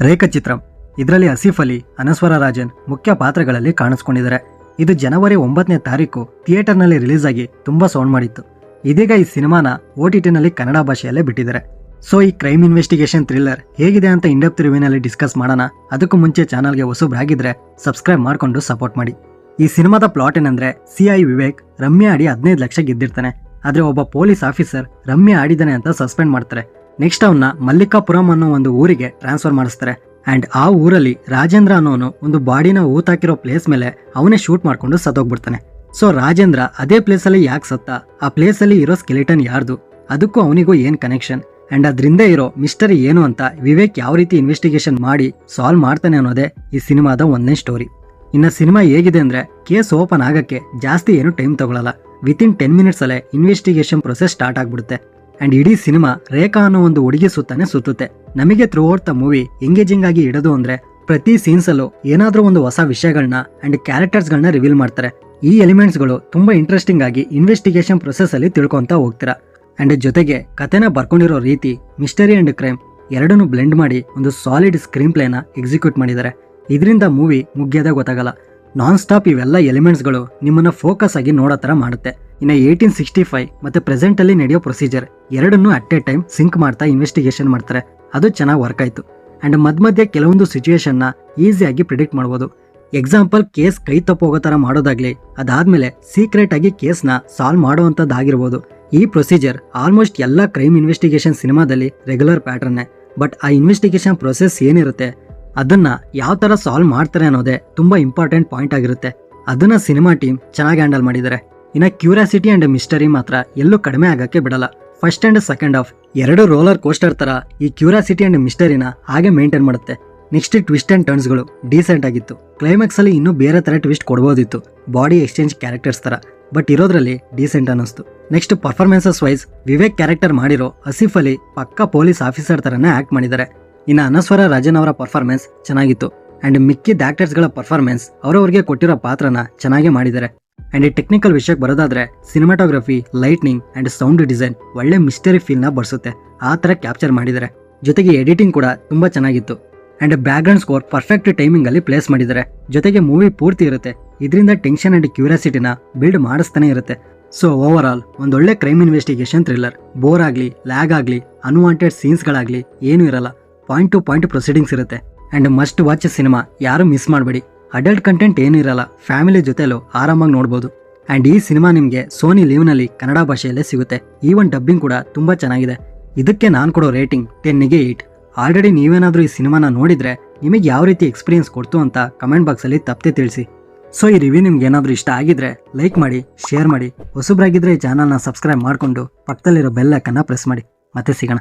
ರೇಖಚಿತ್ರಂ. ಇದರಲ್ಲಿ ಆಸಿಫ್ ಅಲಿ, ಅನಸ್ವರ ರಾಜನ್ ಮುಖ್ಯ ಪಾತ್ರಗಳಲ್ಲಿ ಕಾಣಿಸ್ಕೊಂಡಿದ್ದಾರೆ. ಇದು ಜನವರಿ 9ನೇ ತಾರೀಕು ಥಿಯೇಟರ್ನಲ್ಲಿ ರಿಲೀಸ್ ಆಗಿ ತುಂಬಾ ಸೌಂಡ್ ಮಾಡಿತ್ತು. ಇದೀಗ ಈ ಸಿನಿಮಾನ OTTನಲ್ಲಿ ಕನ್ನಡ ಭಾಷೆಯಲ್ಲೇ ಬಿಟ್ಟಿದ್ದಾರೆ. ಸೊ ಈ ಕ್ರೈಮ್ ಇನ್ವೆಸ್ಟಿಗೇಷನ್ ಥ್ರಿಲ್ಲರ್ ಹೇಗಿದೆ ಅಂತ ಇಂಡೆಪ್ತ್ ರಿವ್ಯೂನಲ್ಲಿ ಡಿಸ್ಕಸ್ ಮಾಡೋಣ. ಅದಕ್ಕೂ ಮುಂಚೆ ಚಾನಲ್ಗೆ ಹೊಸಬ್ರಾಗಿದ್ರೆ ಸಬ್ಸ್ಕ್ರೈಬ್ ಮಾಡ್ಕೊಂಡು ಸಪೋರ್ಟ್ ಮಾಡಿ. ಈ ಸಿನಿಮಾದ ಪ್ಲಾಟ್ ಏನಂದ್ರೆ, CI ವಿವೇಕ್ ರಮ್ಯಾ ಆಡಿ 15 ಲಕ್ಷ ಗೆದ್ದಿರ್ತಾನೆ. ಆದ್ರೆ ಒಬ್ಬ ಪೊಲೀಸ್ ಆಫೀಸರ್ ರಮ್ಯಾ ಆಡಿದಾನೆ ಅಂತ ಸಸ್ಪೆಂಡ್ ಮಾಡ್ತಾರೆ. ನೆಕ್ಸ್ಟ್ ಅವನ್ನ ಮಲ್ಲಿಕಾಪುರಂ ಅನ್ನೋ ಒಂದು ಊರಿಗೆ ಟ್ರಾನ್ಸ್ಫರ್ ಮಾಡಿಸ್ತಾರೆ. ಅಂಡ್ ಆ ಊರಲ್ಲಿ ರಾಜೇಂದ್ರ ಅನ್ನೋನು ಒಂದು ಬಾಡಿನ ಊತಾಕಿರೋ ಪ್ಲೇಸ್ ಮೇಲೆ ಅವನೇ ಶೂಟ್ ಮಾಡ್ಕೊಂಡು ಸತ್ತೋಗ್ಬಿಡ್ತಾನೆ. ಸೊ ರಾಜೇಂದ್ರ ಅದೇ ಪ್ಲೇಸಲ್ಲಿ ಯಾಕೆ ಸತ್ತ, ಆ ಪ್ಲೇಸಲ್ಲಿ ಇರೋ ಸ್ಕೆಲಿಟನ್ ಯಾರ್ದು, ಅದಕ್ಕೂ ಅವನಿಗೂ ಏನ್ ಕನೆಕ್ಷನ್, ಅಂಡ್ ಅದರಿಂದ ಇರೋ ಮಿಸ್ಟರಿ ಏನು ಅಂತ ವಿವೇಕ್ ಯಾವ ರೀತಿ ಇನ್ವೆಸ್ಟಿಗೇಷನ್ ಮಾಡಿ ಸಾಲ್ವ್ ಮಾಡ್ತಾನೆ ಅನ್ನೋದೇ ಈ ಸಿನಿಮಾದ ಒಂದನೇ ಸ್ಟೋರಿ. ಇನ್ನು ಸಿನಿಮಾ ಹೇಗಿದೆ ಅಂದ್ರೆ, ಕೇಸ್ ಓಪನ್ ಆಗಕ್ಕೆ ಜಾಸ್ತಿ ಏನು ಟೈಮ್ ತಗೊಳ್ಳಲ್ಲ. ವಿತಿನ್ 10 ಮಿನಿಟ್ಸ್ ಅಲ್ಲೇ ಇನ್ವೆಸ್ಟಿಗೇಷನ್ ಪ್ರೊಸೆಸ್ ಸ್ಟಾರ್ಟ್ ಆಗ್ಬಿಡುತ್ತೆ. ಅಂಡ್ ಇಡೀ ಸಿನಿಮಾ ರೇಖಾ ಅನ್ನೋ ಒಂದು ಹುಡುಗಿ ಸುತ್ತಾನೆ ಸುತ್ತುತ್ತೆ. ನಮಗೆ through out the movie engaging ಆಗಿ ಇಡೋದು ಅಂದ್ರೆ, ಪ್ರತಿ ಸೀನ್ಸ್ ಅಲ್ಲೂ ಏನಾದ್ರೂ ಒಂದು ಹೊಸ ವಿಷಯಗಳನ್ನ ಅಂಡ್ ಕ್ಯಾರೆಕ್ಟರ್ಸ್ ಗಳನ್ನ ರಿವೀಲ್ ಮಾಡ್ತಾರೆ. ಈ ಎಲಿಮೆಂಟ್ಸ್ ಗಳು ತುಂಬಾ ಇಂಟ್ರೆಸ್ಟಿಂಗ್ ಆಗಿ ಇನ್ವೆಸ್ಟಿಗೇಷನ್ ಪ್ರೊಸೆಸ್ ಅಲ್ಲಿ ತಿಳ್ಕೊಂತ ಹೋಗ್ತೀರಾ. ಅಂಡ್ ಜೊತೆಗೆ ಕಥೆನ ಬರ್ಕೊಂಡಿರೋ ರೀತಿ, ಮಿಸ್ಟರಿ ಅಂಡ್ ಕ್ರೈಮ್ ಎರಡನ್ನೂ ಬ್ಲೆಂಡ್ ಮಾಡಿ ಒಂದು ಸಾಲಿಡ್ ಸ್ಕ್ರೀನ್ ಪ್ಲೇನ ಎಕ್ಸಿಕ್ಯೂಟ್ ಮಾಡಿದ್ದಾರೆ. ಇದರಿಂದ ಮೂವಿ ಮುಗಿಯೋದೇ ಗೊತ್ತಾಗಲ್ಲ. ನಾನ್ ಸ್ಟಾಪ್ ಇವೆಲ್ಲ ಎಲಿಮೆಂಟ್ಸ್ಗಳು ನಿಮ್ಮನ್ನ ಫೋಕಸ್ ಆಗಿ ನೋಡೋ ತರ ಮಾಡುತ್ತೆ. ಇನ್ನು 1865 ಮತ್ತೆ ಪ್ರೆಸೆಂಟ್ ಅಲ್ಲಿ ನಡೆಯೋ ಪ್ರೊಸೀಜರ್ ಎರಡನ್ನೂ ಅಟ್ ಎ ಟೈಮ್ ಸಿಂಕ್ ಮಾಡ್ತಾ ಇನ್ವೆಸ್ಟಿಗೇಷನ್ ಮಾಡ್ತಾರೆ. ಅದು ಚೆನ್ನಾಗಿ ವರ್ಕ್ ಆಯ್ತು. ಅಂಡ್ ಮಧ್ಯ ಕೆಲವೊಂದು ಸಿಚುವೇಶನ್ ನ ಈಸಿಯಾಗಿ ಪ್ರಿಡಿಕ್ಟ್ ಮಾಡಬಹುದು. ಎಕ್ಸಾಂಪಲ್, ಕೇಸ್ ಕೈ ತಪ್ಪೋಗೋ ತರ ಮಾಡೋದಾಗ್ಲಿ, ಅದಾದ್ಮೇಲೆ ಸೀಕ್ರೆಟ್ ಆಗಿ ಕೇಸ್ ನ ಸಾಲ್ವ್ ಮಾಡುವಂತದ್ದಾಗಿರ್ಬೋದು. ಈ ಪ್ರೊಸೀಜರ್ ಆಲ್ಮೋಸ್ಟ್ ಎಲ್ಲ ಕ್ರೈಮ್ ಇನ್ವೆಸ್ಟಿಗೇಷನ್ ಸಿನಿಮಾದಲ್ಲಿ ರೆಗ್ಯುಲರ್ ಪ್ಯಾಟರ್ನ್. ಬಟ್ ಆ ಇನ್ವೆಸ್ಟಿಗೇಷನ್ ಪ್ರೊಸೆಸ್ ಏನಿರುತ್ತೆ ಅದನ್ನ ಯಾವ ತರ ಸಾಲ್ವ್ ಮಾಡ್ತಾರೆ ಅನ್ನೋದೇ ತುಂಬಾ ಇಂಪಾರ್ಟೆಂಟ್ ಪಾಯಿಂಟ್ ಆಗಿರುತ್ತೆ. ಅದನ್ನ ಸಿನಿಮಾ ಟೀಮ್ ಚೆನ್ನಾಗಿ ಹ್ಯಾಂಡಲ್ ಮಾಡಿದ್ದಾರೆ. ಇನ್ನ ಕ್ಯೂರಿಯಾಸಿಟಿ ಅಂಡ್ ಮಿಸ್ಟರಿ ಮಾತ್ರ ಎಲ್ಲೂ ಕಡಿಮೆ ಆಗಕ್ಕೆ ಬಿಡಲ್ಲ. ಫಸ್ಟ್ ಅಂಡ್ ಸೆಕೆಂಡ್ ಹಾಫ್ ಎರಡು ರೋಲರ್ ಕೋಸ್ಟರ್ ತರ ಈ ಕ್ಯೂರಿಯಾಸಿಟಿ ಅಂಡ್ ಮಿಸ್ಟರಿನ ಹಾಗೆ ಮೇಂಟೈನ್ ಮಾಡುತ್ತೆ. ನೆಕ್ಸ್ಟ್ ಟ್ವಿಸ್ಟ್ ಅಂಡ್ ಟರ್ನ್ಸ್ ಗಳು ಡೀಸೆಂಟ್ ಆಗಿತ್ತು. ಕ್ಲೈಮ್ಯಾಕ್ಸ್ ಅಲ್ಲಿ ಇನ್ನೂ ಬೇರೆ ತರ ಟ್ವಿಸ್ಟ್ ಕೊಡಬಹುದಿತ್ತು, ಬಾಡಿ ಎಕ್ಸ್ಚೇಂಜ್ ಕ್ಯಾರೆಕ್ಟರ್ಸ್ ತರ. ಬಟ್ ಇರೋದ್ರಲ್ಲಿ ಡೀಸೆಂಟ್ ಅನ್ನಿಸ್ತು. Next performances wise Vivek character ಮಾಡಿರೋ ಆಸಿಫ್ ಅಲಿ ಪಕ್ಕಾ ಪೊಲೀಸ್ ಆಫೀಸರ್ ತರನೇ ಆಕ್ಟ್ ಮಾಡಿದ್ದಾರೆ. ಇನ್ನು ಅನಸ್ವರ ರಾಜನ್ ಅವರ ಪರ್ಫಾರ್ಮೆನ್ಸ್ ಚೆನ್ನಾಗಿತ್ತು. ಅಂಡ್ ಮಿಕ್ಕಿದ ಆಕ್ಟರ್ಸ್ ಗಳ ಪರ್ಫಾರ್ಮೆನ್ಸ್ ಅವರವರಿಗೆ ಕೊಟ್ಟಿರೋ ಪಾತ್ರನ ಚೆನ್ನಾಗಿ ಮಾಡಿದ್ದಾರೆ. ಅಂಡ್ ಈ ಟೆಕ್ನಿಕಲ್ ವಿಷಯಕ್ಕೆ ಬರೋದಾದ್ರೆ, cinematography, lighting and sound design ಒಳ್ಳೆ ಮಿಸ್ಟರಿ ಫೀಲ್ ನ ಬರ್ಸುತ್ತೆ. ಆ ತರ ಕ್ಯಾಪ್ಚರ್ ಮಾಡಿದ್ದಾರೆ. ಜೊತೆಗೆ ಎಡಿಟಿಂಗ್ ಕೂಡ ತುಂಬಾ ಚೆನ್ನಾಗಿತ್ತು. And back ground score perfect timing ಅಲ್ಲಿ ಪ್ಲೇಸ್ ಮಾಡಿದ್ದಾರೆ. ಜೊತೆಗೆ ಮೂವಿ ಪೂರ್ತಿ ಇರುತ್ತೆ. ಇದರಿಂದ ಟೆನ್ಷನ್ ಅಂಡ್ ಕ್ಯೂರಿಯಾಸಿಟಿನ ಬಿಲ್ಡ್ ಮಾಡಿಸ್ತಾನೆ ಇರುತ್ತೆ. ಸೊ ಓವರ್ ಆಲ್ ಒಂದೊಳ್ಳೆ ಕ್ರೈಮ್ ಇನ್ವೆಸ್ಟಿಗೇಷನ್ ಥ್ರಿಲ್ಲರ್. ಬೋರ್ ಆಗ್ಲಿ, ಲ್ಯಾಗ್ ಆಗ್ಲಿ, ಅನ್ವಾಂಟೆಡ್ ಸೀನ್ಸ್ ಗಳಾಗ್ಲಿ ಏನೂ ಇರಲ್ಲ. ಪಾಯಿಂಟ್ ಟು ಪಾಯಿಂಟ್ ಪ್ರೊಸೀಡಿಂಗ್ಸ್ ಇರುತ್ತೆ. ಅಂಡ್ ಮಸ್ಟ್ ವಾಚ್ ಸಿನಿಮಾ, ಯಾರು ಮಿಸ್ ಮಾಡಬೇಡಿ. ಅಡಲ್ಟ್ ಕಂಟೆಂಟ್ ಏನೂ ಇರಲ್ಲ, ಫ್ಯಾಮಿಲಿ ಜೊತೆಲೂ ಆರಾಮಾಗಿ ನೋಡ್ಬೋದು. ಅಂಡ್ ಈ ಸಿನಿಮಾ ನಿಮಗೆ ಸೋನಿ ಲಿವ್ ನಲ್ಲಿ ಕನ್ನಡ ಭಾಷೆಯಲ್ಲೇ ಸಿಗುತ್ತೆ. ಈವನ್ ಡಬ್ಬಿಂಗ್ ಕೂಡ ತುಂಬಾ ಚೆನ್ನಾಗಿದೆ. ಇದಕ್ಕೆ ನಾನು ಕೊಡೋ ರೇಟಿಂಗ್ 10ಗೆ 8. ಆಲ್ರೆಡಿ ನೀವೇನಾದ್ರೂ ಈ ಸಿನಿಮಾನ ನೋಡಿದ್ರೆ ನಿಮಗೆ ಯಾವ ರೀತಿ ಎಕ್ಸ್ಪೀರಿಯನ್ಸ್ ಕೊಡ್ತು ಅಂತ ಕಮೆಂಟ್ ಬಾಕ್ಸ್ ಅಲ್ಲಿ ತಪ್ಪದೆ ತಿಳಿಸಿ. ಸೊ ಈ ರಿವ್ಯೂ ನಿಮ್ಗೆ ಏನಾದ್ರೂ ಇಷ್ಟ ಆಗಿದ್ರೆ ಲೈಕ್ ಮಾಡಿ, ಶೇರ್ ಮಾಡಿ. ಹೊಸಬ್ರಾಗಿದ್ರೆ ಈ ಚಾನಲ್ನ ಸಬ್ಸ್ಕ್ರೈಬ್ ಮಾಡ್ಕೊಂಡು ಪಕ್ಕದಲ್ಲಿರೋ ಬೆಲ್ ಐಕನ್ನ ಪ್ರೆಸ್ ಮಾಡಿ. ಮತ್ತೆ ಸಿಗೋಣ.